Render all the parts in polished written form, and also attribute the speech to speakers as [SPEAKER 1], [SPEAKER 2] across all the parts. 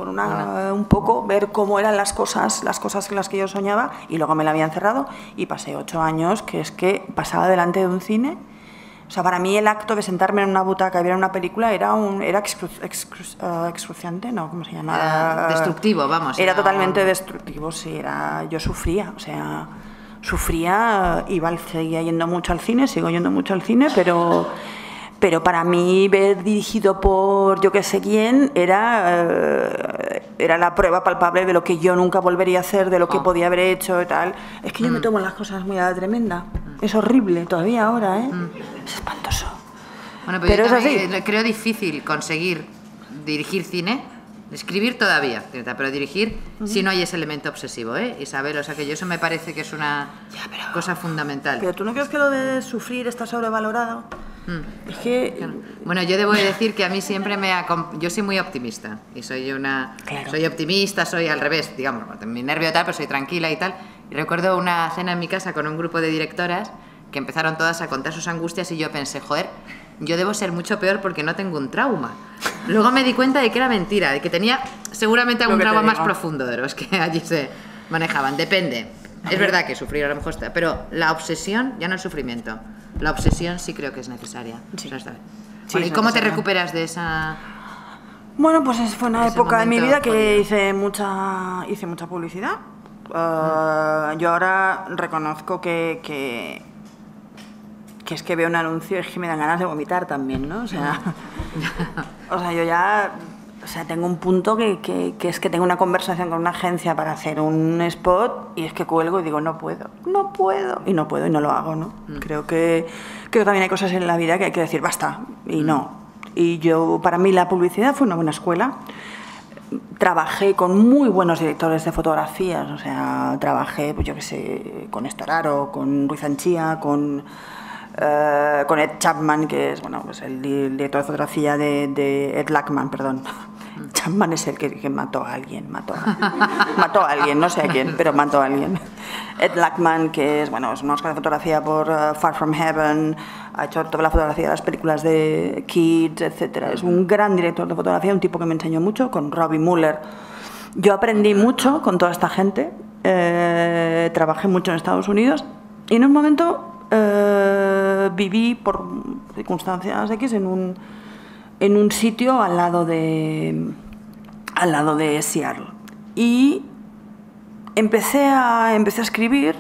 [SPEAKER 1] por un poco ver cómo eran las cosas en las que yo soñaba, y luego me la habían cerrado y pasé 8 años que es que pasaba delante de un cine. O sea, para mí el acto de sentarme en una butaca y ver una película era excruciante, ¿no? ¿Cómo se llama?
[SPEAKER 2] Era destructivo, vamos.
[SPEAKER 1] Era totalmente destructivo, sí. Yo sufría, o sea, seguía yendo mucho al cine, sigo yendo mucho al cine, pero para mí ver dirigido por yo que sé quién era la prueba palpable de lo que yo nunca volvería a hacer, de lo que podía haber hecho y tal. Es que yo me tomo las cosas muy a la tremenda. Es horrible todavía ahora, ¿eh? Es espantoso.
[SPEAKER 2] Bueno,
[SPEAKER 1] pero
[SPEAKER 2] yo
[SPEAKER 1] es así.
[SPEAKER 2] Creo difícil conseguir dirigir cine, escribir todavía, pero dirigir si no hay ese elemento obsesivo, ¿eh? Isabel, o sea que eso me parece que es una cosa fundamental.
[SPEAKER 1] Pero ¿tú no crees que lo de sufrir está sobrevalorado? Es que...
[SPEAKER 2] Bueno, yo debo decir que a mí siempre yo soy muy optimista y soy optimista, soy al revés, digamos, mi nervio tal, pero soy tranquila y tal. Y recuerdo una cena en mi casa con un grupo de directoras que empezaron todas a contar sus angustias y yo pensé, joder, yo debo ser mucho peor porque no tengo un trauma. Luego me di cuenta de que era mentira, de que tenía seguramente algún trauma más profundo de los que allí se manejaban. Depende. Es verdad que sufrir a lo mejor está, pero la obsesión, ya no el sufrimiento, la obsesión sí creo que es necesaria.
[SPEAKER 1] Sí.
[SPEAKER 2] Bueno, ¿y cómo te recuperas de esa...?
[SPEAKER 1] Bueno, pues fue una época de mi vida que hice mucha publicidad. Yo ahora reconozco que es que veo un anuncio y es que me dan ganas de vomitar también, ¿no? O sea, yo ya... O sea, tengo un punto que es que tengo una conversación con una agencia para hacer un spot y es que cuelgo y digo, no puedo, y no lo hago, ¿no? Creo que también hay cosas en la vida que hay que decir, basta, y no. Y para mí la publicidad fue una buena escuela. Trabajé con muy buenos directores de fotografías, o sea, trabajé, pues yo qué sé, con Estoraro, con Ruiz Anchía, con Ed Chapman, que es pues el director de fotografía de Ed Lachman, perdón. Chapman es el que mató a alguien, mató a alguien, no sé a quién, pero mató a alguien. Ed Lachman, que es un Oscar de fotografía por Far From Heaven, ha hecho toda la fotografía de las películas de Kids, etc. Es un gran director de fotografía, un tipo que me enseñó mucho, con Robbie Mueller. Yo aprendí mucho con toda esta gente, trabajé mucho en Estados Unidos y en un momento viví por circunstancias X en un sitio al lado de Seattle y empecé a escribir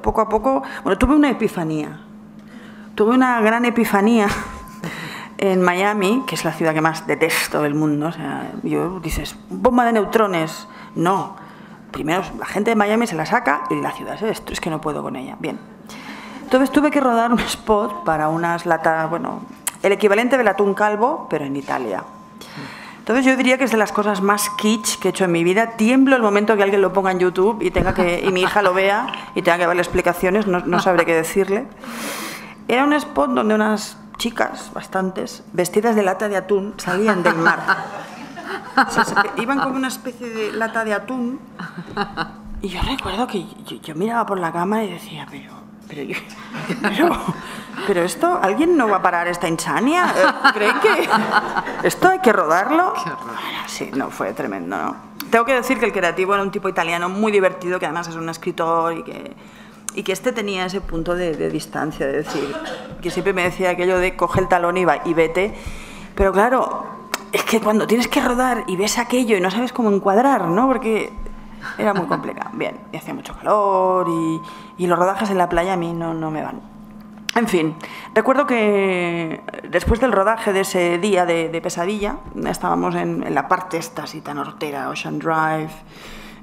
[SPEAKER 1] poco a poco. Bueno, tuve una gran epifanía en Miami, que es la ciudad que más detesto del mundo. O sea, dices, bomba de neutrones. No, primero la gente de Miami se la saca y la ciudad es que no puedo con ella. Bien. Entonces tuve que rodar un spot para unas latas, el equivalente del atún calvo, pero en Italia. Entonces yo diría que es de las cosas más kitsch que he hecho en mi vida. Tiemblo el momento que alguien lo ponga en YouTube y mi hija lo vea y tenga que darle explicaciones, no sabré qué decirle. Era un spot donde unas chicas, bastantes, vestidas de lata de atún, salían del mar. O sea, iban como una especie de lata de atún y yo recuerdo que yo miraba por la cámara y decía, pero esto, ¿alguien no va a parar esta insania? ¿Creen que esto hay que rodarlo? Sí, no, fue tremendo, ¿no? Tengo que decir que el creativo era un tipo italiano muy divertido, que además es un escritor y que tenía ese punto de distancia, de decir, que siempre me decía aquello de coge el talón y vete, pero claro, es que cuando tienes que rodar y ves aquello y no sabes cómo encuadrar, ¿no? Porque era muy complicado. Bien, y hacía mucho calor y los rodajes en la playa a mí no me van. En fin, recuerdo que después del rodaje de ese día de pesadilla, estábamos en la parte esta así tan hortera, Ocean Drive,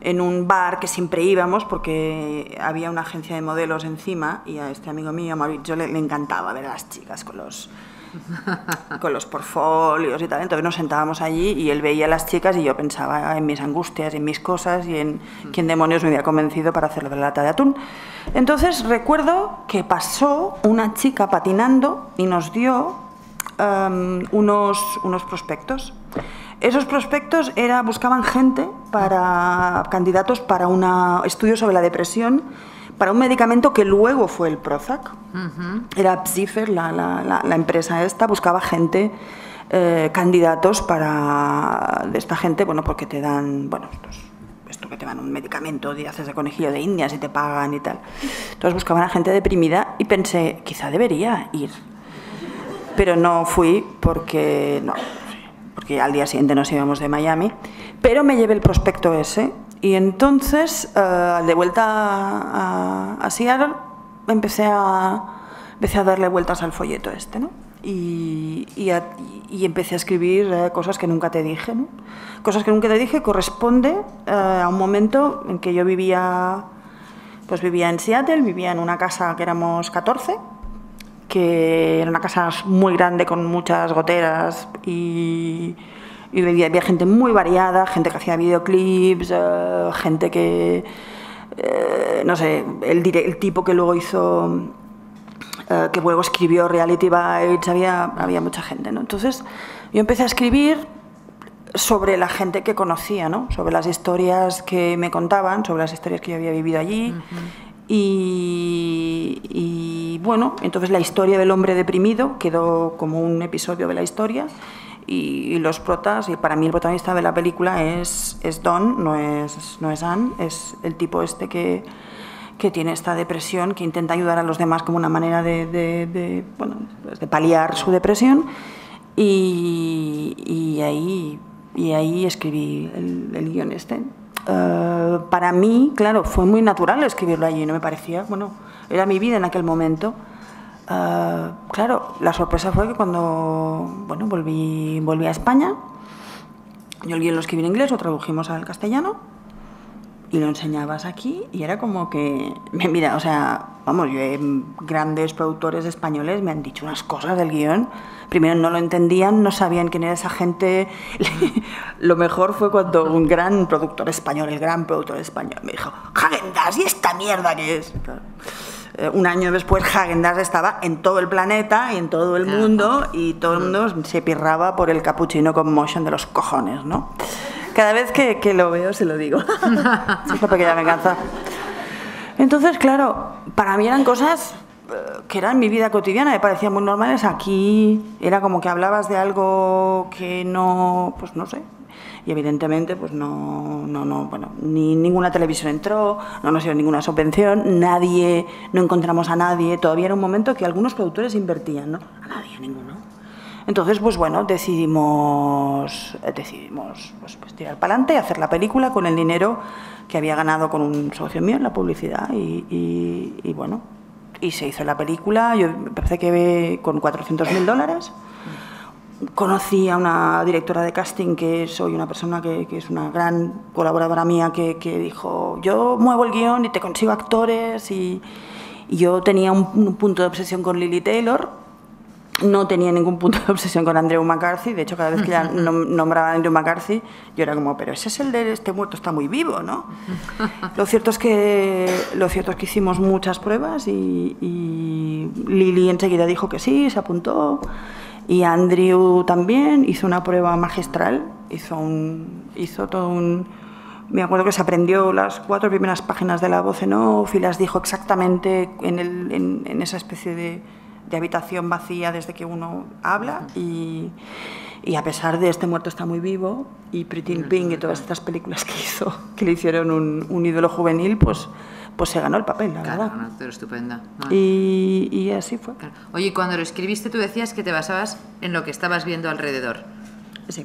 [SPEAKER 1] en un bar que siempre íbamos porque había una agencia de modelos encima y a este amigo mío, a Maurizio, le encantaba ver a las chicas con los portfolios y tal. Entonces nos sentábamos allí y él veía a las chicas y yo pensaba en mis angustias, en mis cosas y en quién demonios me había convencido para hacerlo de la lata de atún. Entonces recuerdo que pasó una chica patinando y nos dio unos prospectos. Esos prospectos buscaban gente candidatos para un estudio sobre la depresión, para un medicamento que luego fue el Prozac. Era Pfizer, la empresa esta, buscaba gente candidatos de esta gente, bueno, porque te dan, bueno, esto que te dan un medicamento, y haces de conejillo de indias y te pagan y tal. Entonces buscaban a gente deprimida y pensé, quizá debería ir. Pero no fui porque al día siguiente nos íbamos de Miami, pero me llevé el prospecto ese y entonces de vuelta a Seattle empecé a darle vueltas al folleto este, ¿no? Y empecé a escribir cosas que nunca te dije, ¿no? Cosas que nunca te dije corresponde a un momento en que yo vivía en Seattle, vivía en una casa que éramos 14, que era una casa muy grande con muchas goteras y había gente muy variada, gente que hacía videoclips, gente que, no sé, el tipo que luego hizo, que luego escribió Reality Bites, había mucha gente, ¿no? Entonces yo empecé a escribir sobre la gente que conocía, ¿no? Sobre las historias que me contaban, sobre las historias que yo había vivido allí. Y bueno, entonces la historia del hombre deprimido quedó como un episodio de la historia y los protas, y para mí el protagonista de la película es Don, no es Anne, es el tipo este que tiene esta depresión, que intenta ayudar a los demás como una manera de paliar su depresión y ahí escribí el guión este. Para mí, claro, fue muy natural escribirlo allí, no me parecía, bueno, era mi vida en aquel momento. Claro, la sorpresa fue que cuando volví a España, yo el guión lo escribí en inglés, lo tradujimos al castellano y lo enseñabas aquí y era como que, mira, o sea, vamos, grandes productores españoles me han dicho unas cosas del guión. Primero no lo entendían, no sabían quién era esa gente. Lo mejor fue cuando un gran productor español, el gran productor español, me dijo, Häagen-Dazs, ¿y esta mierda qué es? Un año después Häagen-Dazs estaba en todo el planeta y en todo el mundo y todo el mundo se pirraba por el cappuccino con motion de los cojones, ¿no? Cada vez que lo veo se lo digo. Es una pequeña venganza. Entonces, claro, para mí eran cosas que eran mi vida cotidiana, me parecían muy normales. Aquí era como que hablabas de algo que no, pues no sé. Y evidentemente, pues no, bueno, ni ninguna televisión entró, no nos dio ninguna subvención, no encontramos a nadie. Todavía era un momento que algunos productores invertían, ¿no? A nadie, ninguno. Entonces, pues bueno, decidimos pues tirar para adelante, hacer la película con el dinero que había ganado con un socio mío en la publicidad y bueno, y se hizo la película. Yo empecé con $400.000. Conocí a una directora de casting, que soy una persona que es una gran colaboradora mía, que dijo, yo muevo el guión y te consigo actores, y yo tenía un punto de obsesión con Lili Taylor, no tenía ningún punto de obsesión con Andrew McCarthy. De hecho, cada vez que ya nombraba a Andrew McCarthy, yo era como, pero ese es el de este muerto, está muy vivo, ¿no? Lo cierto es que hicimos muchas pruebas y Lili enseguida dijo que sí, se apuntó. Y Andrew también hizo una prueba magistral, hizo todo un... Me acuerdo que se aprendió las 4 primeras páginas de la voz en off y las dijo exactamente en esa especie de habitación vacía desde que uno habla. Y a pesar de Este muerto está muy vivo y Pretty in Pink y todas estas películas que hizo, que le hicieron un ídolo juvenil, pues se ganó el papel, la verdad.
[SPEAKER 2] Una actora estupenda.
[SPEAKER 1] Y así fue.
[SPEAKER 2] Claro. Oye, cuando lo escribiste tú decías que te basabas en lo que estabas viendo alrededor.
[SPEAKER 1] Sí.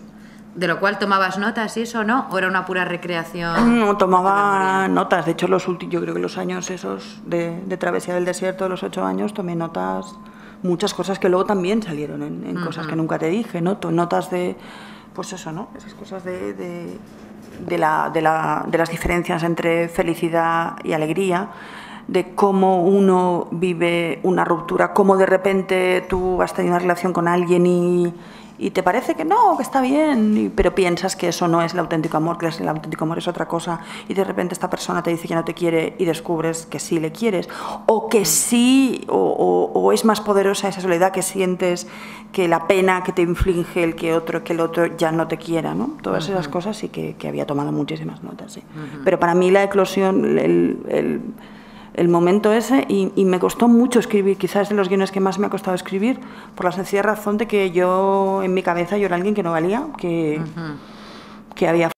[SPEAKER 2] ¿De lo cual tomabas notas y eso, no? ¿O era una pura recreación?
[SPEAKER 1] No, tomaba notas. De hecho, yo creo que los años esos de travesía del desierto, los 8 años, tomé notas, muchas cosas que luego también salieron en cosas que nunca te dije, ¿no? Notas de, pues eso, ¿no? Esas cosas de las diferencias entre felicidad y alegría, de cómo uno vive una ruptura, cómo de repente tú has tenido una relación con alguien y te parece que no, que está bien, pero piensas que eso no es el auténtico amor, que el auténtico amor es otra cosa, y de repente esta persona te dice que no te quiere y descubres que sí le quieres, o que sí, o es más poderosa esa soledad que sientes que la pena que te inflige el otro ya no te quiera, ¿no? Todas esas cosas sí que había tomado muchísimas notas, sí. Pero para mí la eclosión, el momento ese, y me costó mucho escribir, quizás de los guiones que más me ha costado escribir, por la sencilla razón de que yo, en mi cabeza, yo era alguien que no valía, que había